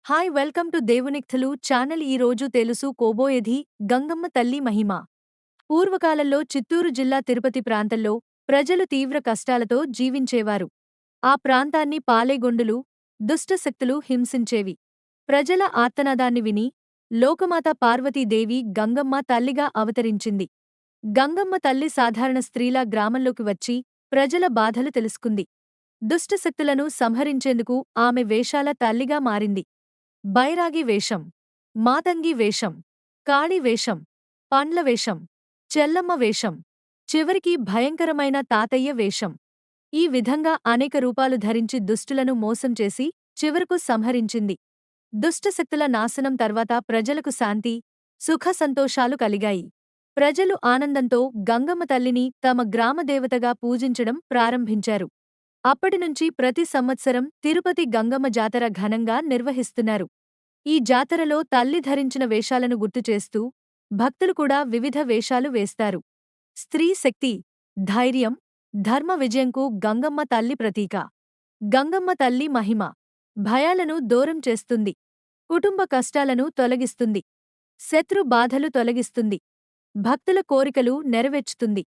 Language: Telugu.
Welcome to దేవునిక్తులు channel. ఈ రోజు తెలుసు కోబోయేది గంగమ్మ తల్లి మహిమ. పూర్వకాలంలో చిత్తూరు జిల్లా తిరుపతి ప్రాంతంలో ప్రజలు తీవ్ర కష్టాలతో జీవించేవారు. ఆ ప్రాంతాన్ని పాలెగొండులు, దుష్టశక్తులు హింసించేవి. ప్రజల ఆర్తనాదాన్ని విని లోకమాత పార్వతీదేవి గంగమ్మ తల్లిగా అవతరించింది. గంగమ్మ తల్లి సాధారణ స్త్రీలా గ్రామంలోకి వచ్చి ప్రజల బాధలు తెలుసుకుంది. దుష్టశక్తులను సంహరించేందుకు ఆమె వేషాల తల్లిగా మారింది. బైరాగి వేషం, మాతంగి వేషం, కాళీ వేషం, పండ్ల వేషం, చెల్లమ్మ వేషం, చివరికి భయంకరమైన తాతయ్య వేషం. ఈ విధంగా అనేక రూపాలు ధరించి దుష్టులను మోసం చేసి చివరకు సంహరించింది. దుష్టశక్తుల నాశనం తర్వాత ప్రజలకు శాంతి, సుఖ సంతోషాలు కలిగాయి. ప్రజలు ఆనందంతో గంగమ్మ తల్లిని తమ గ్రామదేవతగా పూజించడం ప్రారంభించారు. అప్పటినుంచి ప్రతి సంవత్సరం తిరుపతి గంగమ్మ జాతర ఘనంగా నిర్వహిస్తున్నారు. ఈ జాతరలో తల్లి ధరించిన వేషాలను గుర్తుచేస్తూ భక్తులు కూడా వివిధ వేషాలు వేస్తారు. స్త్రీ శక్తి, ధైర్యం, ధర్మ విజయంకు గంగమ్మ తల్లి ప్రతీక. గంగమ్మ తల్లి మహిమ భయాలను దూరం చేస్తుంది, కుటుంబ కష్టాలను తొలగిస్తుంది, శత్రు బాధలు తొలగిస్తుంది, భక్తుల కోరికలు నెరవేర్చుతుంది.